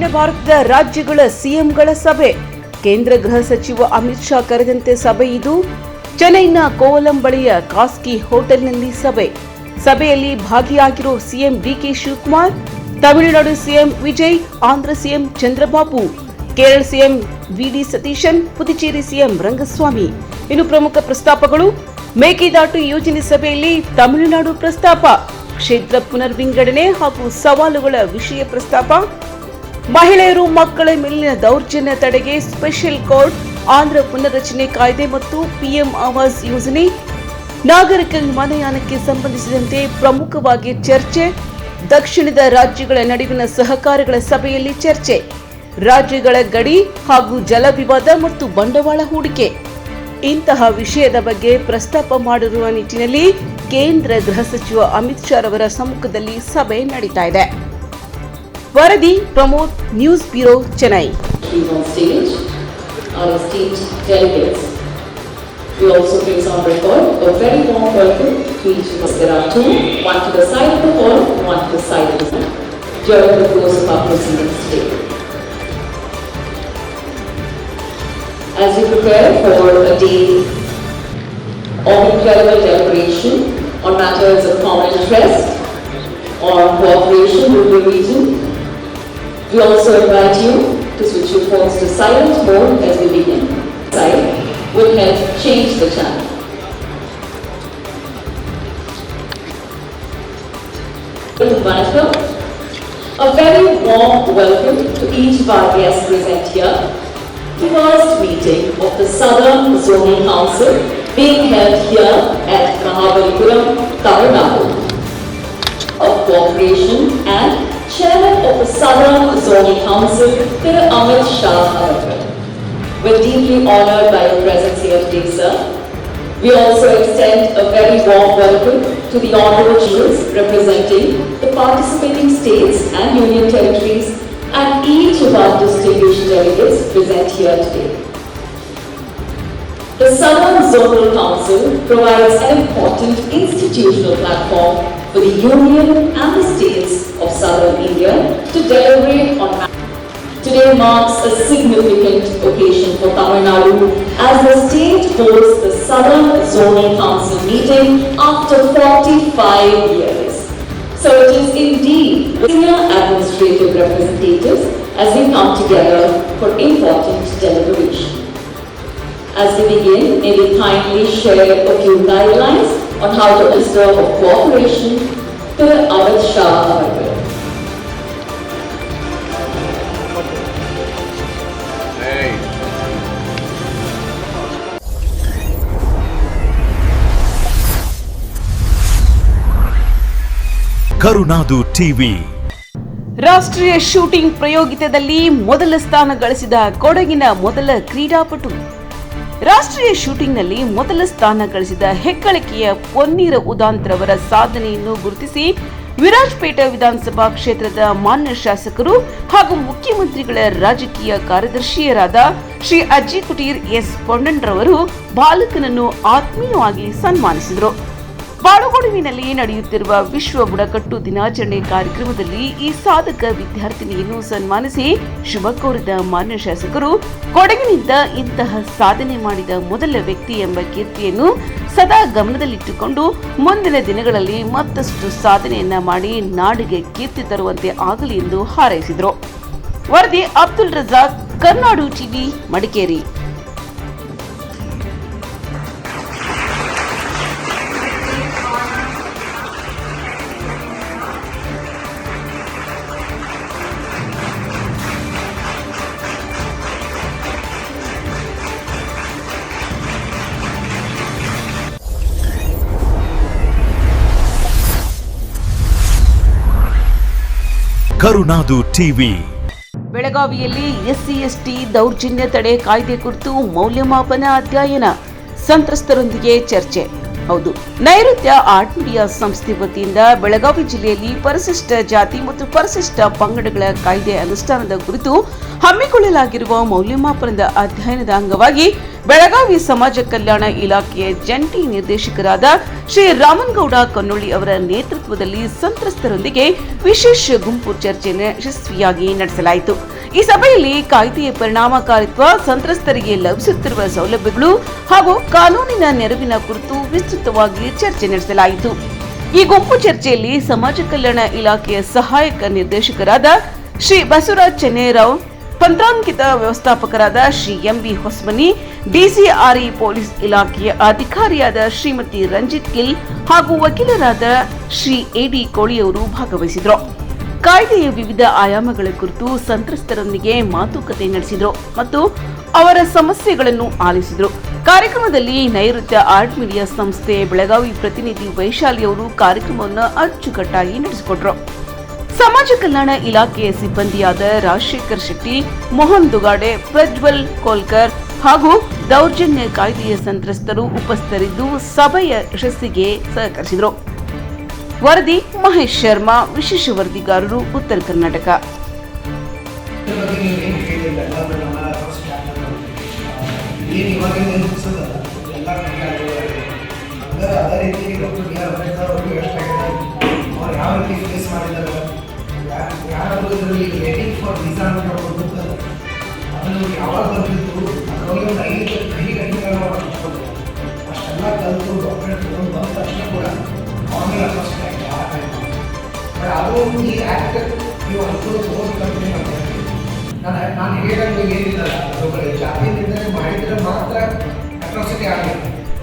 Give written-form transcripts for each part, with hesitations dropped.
ದಕ್ಷಿಣ ಭಾರತದ ರಾಜ್ಯಗಳ ಸಿಎಂಗಳ ಸಭೆ. ಕೇಂದ್ರ ಗೃಹ ಸಚಿವ ಅಮಿತ್ ಶಾ ಕರೆದಂತೆ ಸಭೆ ಇದು. ಚೆನ್ನೈನ ಕೋವಲಂ ಬಳಿಯ ಕಾಸ್ಕಿ ಹೋಟೆಲ್ನಲ್ಲಿ ಸಭೆಯಲ್ಲಿ ಭಾಗಿಯಾಗಿರೋ CM DK Shivakumar, Tamil Nadu CM Vijay, Andhra CM Chandrababu, Kerala CM VD Satheesan, Puducherry CM Rangaswamy. ಇನ್ನು ಪ್ರಮುಖ ಪ್ರಸ್ತಾಪಗಳು: ಮೇಕೆದಾಟು ಯೋಜನೆ ಸಭೆಯಲ್ಲಿ ತಮಿಳುನಾಡು ಪ್ರಸ್ತಾಪ, ಕ್ಷೇತ್ರ ಪುನರ್ವಿಂಗಡಣೆ ಹಾಗೂ ಸವಾಲುಗಳ ವಿಷಯ ಪ್ರಸ್ತಾಪ, ಮಹಿಳೆಯರು ಮಕ್ಕಳ ಮೇಲಿನ ದೌರ್ಜನ್ಯ ತಡೆಗೆ ಸ್ಪೆಷಲ್ ಕೋರ್ಟ್, ಆಂಧ್ರ ಪುನರ್ರಚನೆ ಕಾಯ್ದೆ ಮತ್ತು ಪಿಎಂ ಆವಾಸ್ ಯೋಜನೆ, ನಾಗರಿಕ ವಿಮಾನಯಾನಕ್ಕೆ ಸಂಬಂಧಿಸಿದಂತೆ ಪ್ರಮುಖವಾಗಿ ಚರ್ಚೆ, ದಕ್ಷಿಣದ ರಾಜ್ಯಗಳ ನಡುವಿನ ಸಹಕಾರಗಳ ಸಭೆಯಲ್ಲಿ ಚರ್ಚೆ, ರಾಜ್ಯಗಳ ಗಡಿ ಹಾಗೂ ಜಲ ವಿವಾದ ಮತ್ತು ಬಂಡವಾಳ ಹೂಡಿಕೆ ಇಂತಹ ವಿಷಯದ ಬಗ್ಗೆ ಪ್ರಸ್ತಾಪ ಮಾಡಿರುವ ನಿಟ್ಟಿನಲ್ಲಿ ಕೇಂದ್ರ ಗೃಹ ಸಚಿವ ಅಮಿತ್ ಶಾ ಅವರ ಸಮ್ಮುಖದಲ್ಲಿ ಸಭೆ ನಡೀತಾ ಇದೆ. ವರದಿ Pramod, news bureau, Chennai. We also place on record a very warm welcome to each of us. There are two, one to the side of the hall and one to the side of the hall during the course of our proceedings today. As we prepare for a day of incredible deliberation on matters of common interest or cooperation with the region, we also invite you to switch your phones to silent mode as we begin. Silent will help change the channel. A very warm welcome to each of our guests present here. The first meeting of the Southern Zonal Council being held here at Mahabalipuram, Tamil Nadu. Of cooperation and Chairman of the Southern Zonal Council, Mr. Amit Shah. We're deeply honored by your presence here today, sir. We also extend a very warm welcome to the honorable judges representing the participating states and union territories and each of our distinguished delegates present here today. The Southern Zonal Council provides an important institutional platform for the Union and the states of Southern India to deliberate on. Today marks a significant occasion for Tamil Nadu as the state holds the Southern Zonal Council meeting after 45 years. So it is indeed senior administrative representatives as we come together for important deliberation. As we begin, may we kindly share a few guidelines on how to minister of cooperation to Amit Shah. Karunadu TV. ರಾಷ್ಟ್ರೀಯ shooting ಪ್ರಯೋಗಿತದಲ್ಲಿ ಮೊದಲ ಸ್ಥಾನ ಗಳಿಸಿದ ಕೊಡಗಿನ ಮೊದಲ ಕ್ರೀಡಾಪಟು. ರಾಷ್ಟ್ರೀಯ ಶೂಟಿಂಗ್ನಲ್ಲಿ ಮೊದಲ ಸ್ಥಾನ ಗಳಿಸಿದ ಹೆಗ್ಗಳಿಕೆಯ ಪೊನ್ನೀರ ಉದಾಂತ್ರವರ ಸಾಧನೆಯನ್ನು ಗುರುತಿಸಿ ವಿರಾಜಪೇಟೆ ವಿಧಾನಸಭಾ ಕ್ಷೇತ್ರದ ಮಾನ್ಯ ಶಾಸಕರು ಹಾಗೂ ಮುಖ್ಯಮಂತ್ರಿಗಳ ರಾಜಕೀಯ ಕಾರ್ಯದರ್ಶಿಯರಾದ ಶ್ರೀ ಅಜ್ಜಿ ಕುಟೀರ್ ಎಸ್ ಪೊನ್ನಣ್ರವರು ಬಾಲಕನನ್ನು ಆತ್ಮೀಯವಾಗಿ ಸನ್ಮಾನಿಸಿದರು. ಬಾಳುಗೋಡುವಿನಲ್ಲಿ ನಡೆಯುತ್ತಿರುವ ವಿಶ್ವ ಬುಡಕಟ್ಟು ದಿನಾಚರಣೆ ಕಾರ್ಯಕ್ರಮದಲ್ಲಿ ಈ ಸಾಧಕ ವಿದ್ಯಾರ್ಥಿನಿಯನ್ನು ಸನ್ಮಾನಿಸಿ ಶುಭ ಕೋರಿದ ಮಾನ್ಯ ಶಾಸಕರು, ಕೊಡಗಿನಿಂದ ಇಂತಹ ಸಾಧನೆ ಮಾಡಿದ ಮೊದಲ ವ್ಯಕ್ತಿ ಎಂಬ ಕೀರ್ತಿಯನ್ನು ಸದಾ ಗಮನದಲ್ಲಿಟ್ಟುಕೊಂಡು ಮುಂದಿನ ದಿನಗಳಲ್ಲಿ ಮತ್ತಷ್ಟು ಸಾಧನೆಯನ್ನ ಮಾಡಿ ನಾಡಿಗೆ ಕೀರ್ತಿ ತರುವಂತೆ ಆಗಲಿ ಎಂದು ಹಾರೈಸಿದರು. ವರದಿ ಅಬ್ದುಲ್ ರಜಾಕ್, ಕರುನಾಡು ಟಿವಿ, ಮಡಿಕೇರಿ. ಕರುನಾಡು ಟಿವಿ. ಬೆಳಗಾವಿಯಲ್ಲಿ ಎಸ್ಸಿ/ಎಸ್ಟಿ ದೌರ್ಜನ್ಯ ತಡೆ ಕಾಯ್ದೆ ಕುರಿತು ಮೌಲ್ಯಮಾಪನ ಅಧ್ಯಯನ, ಸಂತ್ರಸ್ತರೊಂದಿಗೆ ಚರ್ಚೆ. ಹೌದು, ನೈಋತ್ಯ ಆರ್ಟ್ ಮೀಡಿಯಾ ಸಂಸ್ಥೆ ವತಿಯಿಂದ ಬೆಳಗಾವಿ ಜಿಲ್ಲೆಯಲ್ಲಿ ಪರಿಶಿಷ್ಟ ಜಾತಿ ಮತ್ತು ಪರಿಶಿಷ್ಟ ಪಂಗಡಗಳ ಕಾಯ್ದೆ ಅನುಷ್ಠಾನದ ಕುರಿತು ಹಮ್ಮಿಕೊಳ್ಳಲಾಗಿರುವ ಮೌಲ್ಯಮಾಪನದ ಅಧ್ಯಯನದ ಅಂಗವಾಗಿ ಬೆಳಗಾವಿ ಸಮಾಜ ಕಲ್ಯಾಣ ಇಲಾಖೆಯ ಜಂಟಿ ನಿರ್ದೇಶಕರಾದ ಶ್ರೀ ರಾಮನಗೌಡ ಕನ್ನೊಳ್ಳಿ ಅವರ ನೇತೃತ್ವದಲ್ಲಿ ಸಂತ್ರಸ್ತರೊಂದಿಗೆ ವಿಶೇಷ ಗುಂಪು ಚರ್ಚೆಯನ್ನು ಯಶಸ್ವಿಯಾಗಿ ನಡೆಸಲಾಯಿತು. ಈ ಸಭೆಯಲ್ಲಿ ಕಾಯ್ದೆಯ ಪರಿಣಾಮಕಾರಿತ್ವ, ಸಂತ್ರಸ್ತರಿಗೆ ಲಭಿಸುತ್ತಿರುವ ಸೌಲಭ್ಯಗಳು ಹಾಗೂ ಕಾನೂನಿನ ನೆರವಿನ ಕುರಿತು ವಿಸ್ತೃತವಾಗಿ ಚರ್ಚೆ ನಡೆಸಲಾಯಿತು. ಈ ಗುಂಪು ಚರ್ಚೆಯಲ್ಲಿ ಸಮಾಜ ಕಲ್ಯಾಣ ಇಲಾಖೆಯ ಸಹಾಯಕ ನಿರ್ದೇಶಕರಾದ Shri Basavaraj ಚೆನ್ನೈರಾವ್, ತಂತ್ರಾಂಕಿತ ವ್ಯವಸ್ಥಾಪಕರಾದ Shri MB Hosamani, DCRE police ಇಲಾಖೆಯ ಅಧಿಕಾರಿಯಾದ ಶ್ರೀಮತಿ ರಂಜಿತ್ ಗಿಲ್ ಹಾಗೂ ವಕೀಲರಾದ ಶ್ರೀ ಎಡಿ ಕೋಳಿಯವರು ಭಾಗವಹಿಸಿದರು. ಕಾಯ್ದೆಯ ವಿವಿಧ ಆಯಾಮಗಳ ಕುರಿತು ಸಂತ್ರಸ್ತರೊಂದಿಗೆ ಮಾತುಕತೆ ನಡೆಸಿದರು ಮತ್ತು ಅವರ ಸಮಸ್ಯೆಗಳನ್ನು ಆಲಿಸಿದರು. ಕಾರ್ಯಕ್ರಮದಲ್ಲಿ ನೈಋತ್ಯ ಆರ್ಟ್ ಮೀಡಿಯಾ ಸಂಸ್ಥೆ ಬೆಳಗಾವಿ ಪ್ರತಿನಿಧಿ ವೈಶಾಲಿ ಅವರು ಕಾರ್ಯಕ್ರಮವನ್ನು ಅಚ್ಚುಕಟ್ಟಾಗಿ ನಡೆಸಿಕೊಟ್ಟರು. ಸಮಾಜ ಕಲ್ಯಾಣ ಇಲಾಖೆಯ ಸಿಬ್ಬಂದಿಯಾದ ರಾಜಶೇಖರ್ ಶೆಟ್ಟಿ, ಮೋಹನ್ ದುಗಾಡೆ, ಪ್ರಜ್ವಲ್ ಕೋಲ್ಕರ್ ಹಾಗೂ ದೌರ್ಜನ್ಯ ಕಾಯ್ದೆಯ ಸಂತ್ರಸ್ತರು ಉಪಸ್ಥಿತರಿದ್ದು ಸಭೆಯ ಯಶಸ್ಸಿಗೆ ಸಹಕರಿಸಿದರು. ವರದಿ ಮಹೇಶ್ ಶರ್ಮಾ, ವಿಶೇಷ ವರದಿಗಾರರು, ಉತ್ತರ ಕರ್ನಾಟಕ. ಅದು ಈ ಆ್ಯಕ್ಟ್ ನೀವು ನಾನು ಹೇಳಿದಂಗೆ ಏನಿಲ್ಲ, ಅವುಗಳ ಜಾತಿಯಿಂದಲೇ ಮಾಡಿದರೆ ಮಾತ್ರ ಅಟ್ರಾಸಿಟಿ ಆಗಿದೆ.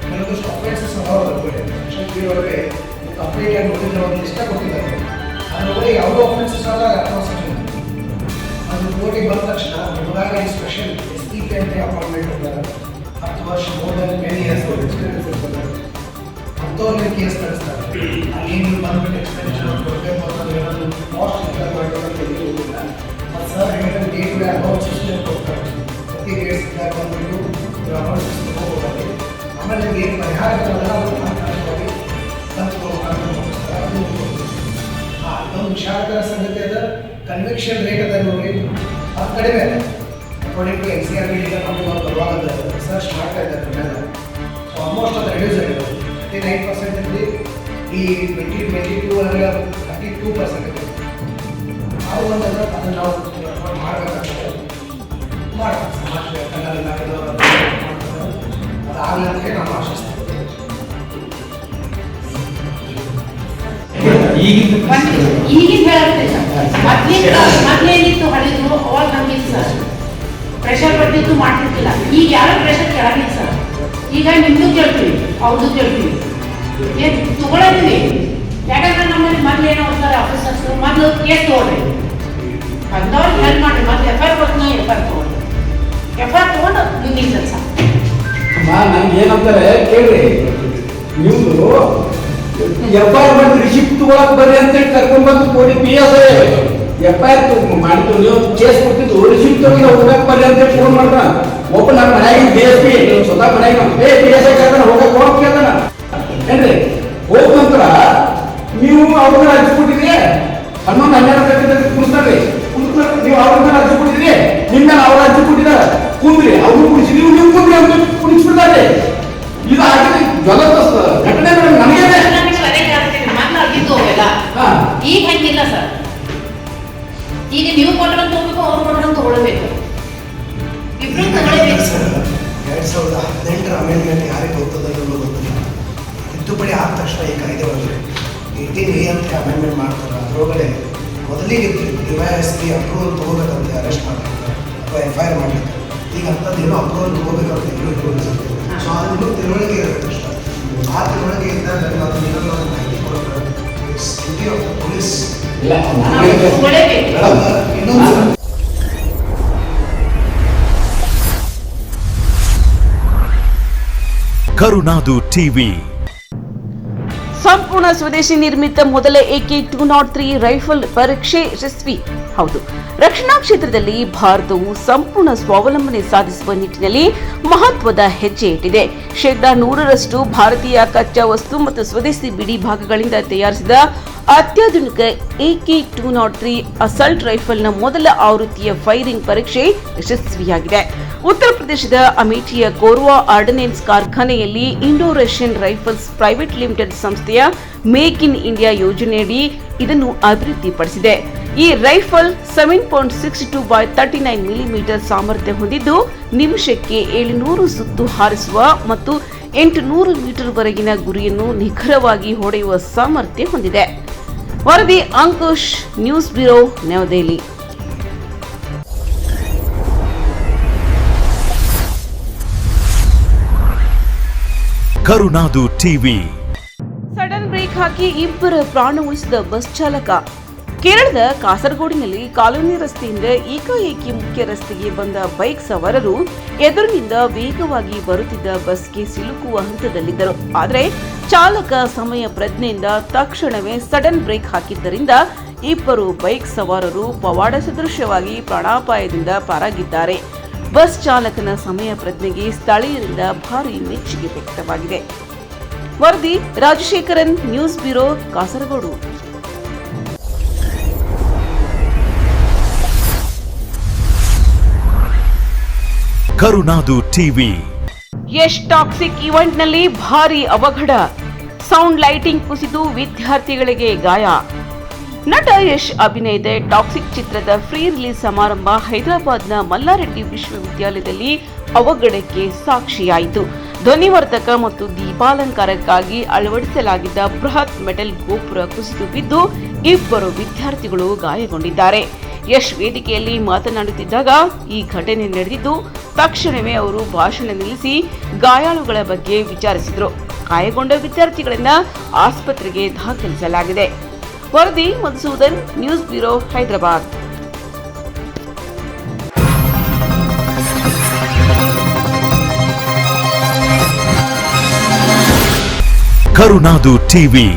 ಕೆಲವೊಂದಷ್ಟು ಅಫೆನ್ಸಸ್ ಅದಾವೆ. ಅವರಿಗೆ ಕಂಪ್ಲೀಟ್ ಆಗಿ ನೋಡಿದ್ರೆ ಒಂದು ಇಷ್ಟ ಕೊಟ್ಟಿದ್ದಾರೆ. ಅದರೊಳಗೆ ಯಾವುದೋ ಅಫೆನ್ಸಸ್ ಆದ ಅಟ್ರಾಸಿಟಿ ಅದು ಕೋರ್ಟಿಗೆ ಬಂದ ತಕ್ಷಣ ನಿಮಗಾಗಿ ಸ್ಪೆಷಲ್ SP ಅಂತ ಅಪಾಯಿಂಟ್ಮೆಂಟ್ ಇರ್ತಾರೆ. 10 ವರ್ಷ ಮೋರ್ ದೆನ್ 10 ಇಯರ್ಸ್ ಎಕ್ಸ್ಪೀರಿಯನ್ಸ್ ಇರ್ತದೆ. ಅಂಥವ್ರಿಗೆ ಕೇಸ್ ಕಳಿಸ್ತಾರೆ. ಅಲ್ಲಿ ನೀವು ಬಂದ್ಬಿಟ್ಟು ಎಕ್ಸ್ಪೆನ್ಷನ್ ಕೊಡಬೇಕು ಅನ್ನೋದು ಏನಾದರೂ ಕಾಸ್ಟ್ ರಿಪೇರ್ ಮಾಡಬೇಕಂತ ಹೋಗಿಲ್ಲ. ಮತ್ತು ಸರ್ ಹೇಳಿದ್ರೆ day to day account system ಕೊಡ್ತಾರೆ. ಪ್ರತಿ ಡೇಟ್ಸ್ ಬಂದ್ಬಿಟ್ಟು ನೀವು ಅಕೌಂಟ್ ಸಿಸ್ಟಮ್ ಹೋಗ್ಬೋದು. ಆಮೇಲೆ ನಿಮ್ಗೆ ಏನು ಪರಿಹಾರ ಇರೋದಲ್ಲ ಅದು ಮಾತಾಡ್ತೀವಿ ಕಲ್ತ್ಕೋಬೇಕಾದ್ರೆ ಅದು ಅದೊಂದು ವಿಷಾದಕರ ಸಂಗತಿ ಅದ. ಕನ್ವಿಕ್ಷನ್ ರೇಟ್ ಅದ ನೋಡಿ ಅದು ಕಡಿಮೆ ಇದೆ. ಅಕಾರ್ಡಿಂಗ್ ಟು NCRB ನಮಗೆ ಒಂದು ಬರುವಾಗ ರಿಸರ್ಚ್ ಮಾಡ್ತಾ ಇದ್ದಾರೆ ಮೇಲೆ. ಸೊ ಆಲ್ಮೋಸ್ಟ್ ಅದು ರೆಡ್ಯೂಸ್ ಆಗಿದೆ. 39% ಇದ್ರಿ, ಈ 2022 ಅಂದರೆ 32% ಇದೆ. ನಾವು ಒಂದಲ್ಲ ಅದನ್ನು ನಾವು ಮಾಡಬೇಕಾಗ್ತದೆ. ಮಾಡ್ತಾರೆ ಸಮಾಜ ಕನ್ನಡ ಇಲಾಖೆದವರು ಅದಾಗಲಿ ಅಂತ ನಾವು ಆಶಿಸ್ತೀವಿ. ಈಗಿನ ಮೊದಲೇನಿತ್ತು ಹಳಿದ್ರು ಅವಾಗ ನಮಗಿತ್ತು ಸರ್, ಪ್ರೆಷರ್ ಬರ್ತಿತ್ತು ಮಾಡ್ತಿರ್ತಿಲ್ಲ. ಈಗ ಯಾರು ಪ್ರೆಷರ್ ಕೆಳಗಿಲ್ಲ ಸರ್. ಈಗ ನಿಮ್ಮದು ಕೇಳ್ತೀವಿ, ಅವ್ರದ್ದು ಕೇಳ್ತೀವಿ, ಏನು ತಗೊಳ್ತೀವಿ. ಯಾಕಂದ್ರೆ ನಮ್ಮಲ್ಲಿ ಮೊದಲೇನೋ ಹೋಗ್ತಾರೆ ಆಫೀಸರ್ಸ್, ಮೊದಲು ಕೇಸ್ ತೊಗೊಳ್ರಿ, ಬಂದವ್ರಿಗೆ ಹೆಲ್ಪ್ ಮಾಡಿರಿ, ಮೊದಲು FIR ಕೊಡ್ತೀನಿ, FIR ತೊಗೊಳ್ರಿ, FIR ತೊಗೊಂಡು ನಿಮಗೆ ಕೆಲಸ. ನಂಗೆ ಏನಂತಾರೆ ಕೇಳ್ರಿ, ನಿಮ್ದು FIR ಮಾಡಿ ರಿಸಿಪ್ಟ್ ತಗೊಳಕ್ ಬರ್ರಿ ಅಂತೇಳಿ ಕರ್ಕೊಂಡ್ಬಂದು ಕೊಡಿ. PSI FIR ಮಾಡಿದ್ದು ನೀವು ಕೇಸ್ ಕೊಟ್ಟಿದ್ದು ರಿಸಿಪ್ಟ್ ತಗೊಂಡು ಹೋಗಕ್ ಬರ್ರಿ ಅಂತೇಳಿ ಫೋನ್ ಮಾಡ್ತಾನ. ಒಬ್ಬ ನನ್ನ ಮನೆಯಾಗಿನ DSP ಸ್ವತಃ ಮನೆಯಾಗ PSI ಕೇಳ್ತಾನ, ಹೋಗಕ್ ಹೋಗಕ್ ಕೇಳ್ತಾನ ಏನ್ರಿ. ಹೋದ ನಂತರ ನೀವು ಅವ್ರನ್ನ ಅರ್ಜಿ ಕೊಟ್ಟಿದ್ರಿ, 11-12 ಕುಣಿಸ್ತಾರ್ರಿ. ನೀವು ಅವ್ರನ್ನ ಅರ್ಜಿ ಕೊಟ್ಟಿದ್ರಿ, ನಿಮ್ಮ ಅವ್ರ ಅರ್ಜಿ ಕೊಟ್ಟಿದ್ದಾರೆ, ಕುಂದ್ರಿ, ಅವ್ರು ಕುಣಿಸಿ ನೀವು ಕುಂದ್ರಿ ಅಂತ ಕುಣಿಸ್ಬಿಡ್ತಾರೆ. ಇದು ಆಗಿದೆ ಜ್ವಲಂತ ಘಟನೆ ನನಗೆ ಈಗ ಹಂಗಿಲ್ಲ ಸರ್. ಈಗ ನೀವು ಕೊಟ್ಟರಂತ ಹೋಗ್ಬೇಕು, ಅವ್ರು ಕೊಟ್ಟರಂತ ತಗೊಳ್ಬೇಕು, ಇಬ್ರು ತಗೊಳ್ಬೇಕು ಸರ್. 2018 ಅಮೆಂಡ್ಮೆಂಟ್ ಯಾರಿಗೆ ಗೊತ್ತದಲ್ಲೂ ಗೊತ್ತಿಲ್ಲ. ತಿದ್ದುಪಡಿ ಆದ ತಕ್ಷಣ ಈ ಕಾಯ್ದೆ ಒಳಗೆ 18A ಅಂತ ಅಮೆಂಡ್ಮೆಂಟ್ ಮಾಡ್ತಾರೆ. ಅದರೊಳಗಡೆ ಮೊದಲಿಗೆ DYSP ಅಪ್ರೂವಲ್ ತೊಗೋಬೇಕಂತ ಅರೆಸ್ಟ್ ಮಾಡ್ತಾರೆ ಅಥವಾ FIR ಮಾಡಬೇಕು. ಈಗ ಅಂಥದ್ದೇನೋ ಅಪ್ರೂವಲ್ ತೊಗೋಬೇಕಂತ ಎಲ್ಲರೂ ಇಟ್ಕೊಂಡಿರ್ತಾರೆ. ಸೊ ಅದನ್ನು ತಿಳುವಳಿಕೆ ಇರಬೇಕು ಅಷ್ಟೇ. ಆ ತಿಳುವಳಿಕೆ ಇದ್ದಾಗ ಅದು ಏನಾದರೂ ಒಂದು ಮಾಹಿತಿ ಕೊಡಬೇಕು. ಡ್ಯೂಟಿ ಆಫ್ ದ ಪೊಲೀಸ್ ಇನ್ನೊಂದು ಕರುನಾಡು ಟಿವಿ. ಸಂಪೂರ್ಣ ಸ್ವದೇಶಿ ನಿರ್ಮಿತ ಮೊದಲ AK-203 ರೈಫಲ್ ಪರೀಕ್ಷೆ ಯಶಸ್ವಿ. ಹೌದು, ರಕ್ಷಣಾ ಕ್ಷೇತ್ರದಲ್ಲಿ ಭಾರತವು ಸಂಪೂರ್ಣ ಸ್ವಾವಲಂಬನೆ ಸಾಧಿಸುವ ನಿಟ್ಟಿನಲ್ಲಿ ಮಹತ್ವದ ಹೆಜ್ಜೆ ಇಟ್ಟಿದೆ. 100% ಭಾರತೀಯ ಕಚ್ಚಾ ವಸ್ತು ಮತ್ತು ಸ್ವದೇಶಿ ಬಿಡಿ ಭಾಗಗಳಿಂದ ತಯಾರಿಸಿದ ಅತ್ಯಾಧುನಿಕ AK-203 ಅಸಲ್ಟ್ ರೈಫಲ್ನ ಮೊದಲ ಆವೃತ್ತಿಯ ಫೈರಿಂಗ್ ಪರೀಕ್ಷೆ ಯಶಸ್ವಿಯಾಗಿದೆ. ಉತ್ತರ ಪ್ರದೇಶದ ಅಮೇಠಿಯ ಕೋರ್ವಾ ಆರ್ಡಿನೆನ್ಸ್ ಕಾರ್ಖಾನೆಯಲ್ಲಿ Indo Russian rifles private limited ಸಂಸ್ಥೆಯ ಮೇಕ್ ಇನ್ ಇಂಡಿಯಾ ಯೋಜನೆಯಡಿ ಇದನ್ನು ಅಭಿವೃದ್ಧಿಪಡಿಸಿದೆ. ಈ ರೈಫಲ್ 7.62 by 39 ಮಿಲಿಮೀಟರ್ ಸಾಮರ್ಥ್ಯ ಹೊಂದಿದ್ದು ನಿಮಿಷಕ್ಕೆ 700 ಸುತ್ತು ಹಾರಿಸುವ ಮತ್ತು 800 ಮೀಟರ್ ವರೆಗಿನ ಗುರಿಯನ್ನು ನಿಖರವಾಗಿ ಹೊಡೆಯುವ ಸಾಮರ್ಥ್ಯ ಹೊಂದಿದೆ. ವರದಿ ಅಂಕುಶ್, ನ್ಯೂಸ್ ಬ್ಯೂರೋ, ನವದೆಹಲಿ. ಕರುನಾಡು ಟಿವಿ. ಸಡನ್ ಬ್ರೇಕ್ ಹಾಕಿ ಇಬ್ಬರ ಪ್ರಾಣ ಉಳಿಸಿದ ಬಸ್ ಚಾಲಕ. ಕೇರಳದ ಕಾಸರಗೋಡಿನಲ್ಲಿ ಕಾಲೋನಿ ರಸ್ತೆಯಿಂದ ಏಕಾಏಕಿ ಮುಖ್ಯ ರಸ್ತೆಗೆ ಬಂದ ಬೈಕ್ ಸವಾರರು ಎದುರಿನಿಂದ ವೇಗವಾಗಿ ಬರುತ್ತಿದ್ದ ಬಸ್ಗೆ ಸಿಲುಕುವ ಹಂತದಲ್ಲಿದ್ದರು. ಆದರೆ ಚಾಲಕ ಸಮಯ ಪ್ರಜ್ಞೆಯಿಂದ ತಕ್ಷಣವೇ ಸಡನ್ ಬ್ರೇಕ್ ಹಾಕಿದ್ದರಿಂದ ಇಬ್ಬರು ಬೈಕ್ ಸವಾರರು ಪವಾಡ ಸದೃಶ್ಯವಾಗಿ ಪ್ರಾಣಾಪಾಯದಿಂದ ಪಾರಾಗಿದ್ದಾರೆ. ಬಸ್ ಚಾಲಕನ ಸಮಯ ಪ್ರಜ್ಞೆಗೆ ಸ್ಥಳೀಯರಿಂದ ಭಾರೀ ಮೆಚ್ಚುಗೆ ವ್ಯಕ್ತವಾಗಿದೆ. ವರದಿ ರಾಜಶೇಖರನ್, ನ್ಯೂಸ್ ಬ್ಯೂರೋ, ಕಾಸರಗೋಡು. ಕರುನಾಡು ಟಿವಿ. ಯಶ್ ಟಾಕ್ಸಿಕ್ ಈವೆಂಟ್ನಲ್ಲಿ ಭಾರೀ ಅವಘಡ. ಸೌಂಡ್ ಲೈಟಿಂಗ್ ಕುಸಿದು ವಿದ್ಯಾರ್ಥಿಗಳಿಗೆ ಗಾಯ. ನಟ ಯಶ್ ಅಭಿನಯದ ಟಾಕ್ಸಿಕ್ ಚಿತ್ರದ ಫ್ರೀ ರಿಲೀಸ್ ಸಮಾರಂಭ ಹೈದರಾಬಾದ್ನ ಮಲ್ಲಾರೆಡ್ಡಿ ವಿಶ್ವವಿದ್ಯಾಲಯದಲ್ಲಿ ಅವಘಡಕ್ಕೆ ಸಾಕ್ಷಿಯಾಯಿತು. ಧ್ವನಿವರ್ಧಕ ಮತ್ತು ದೀಪಾಲಂಕಾರಕ್ಕಾಗಿ ಅಳವಡಿಸಲಾಗಿದ್ದ ಬೃಹತ್ ಮೆಟಲ್ ಗೋಪುರ ಕುಸಿದು ಬಿದ್ದು ಇಬ್ಬರು ವಿದ್ಯಾರ್ಥಿಗಳು ಗಾಯಗೊಂಡಿದ್ದಾರೆ. ಯಶ್ ವೇದಿಕೆಯಲ್ಲಿ ಮಾತನಾಡುತ್ತಿದ್ದಾಗ ಈ ಘಟನೆ ನಡೆದಿದ್ದು, ತಕ್ಷಣವೇ ಅವರು ಭಾಷಣ ನಿಲ್ಲಿಸಿ ಗಾಯಾಳುಗಳ ಬಗ್ಗೆ ವಿಚಾರಿಸಿದರು. ಗಾಯಗೊಂಡ ವಿದ್ಯಾರ್ಥಿಗಳನ್ನ ಆಸ್ಪತ್ರೆಗೆ ದಾಖಲಿಸಲಾಗಿದೆ. ವರದಿ ಮಧುಸೂದನ್, ನ್ಯೂಸ್ ಬ್ಯೂರೋ, ಹೈದರಾಬಾದ್. ಕರುನಾಡು ಟಿವಿ.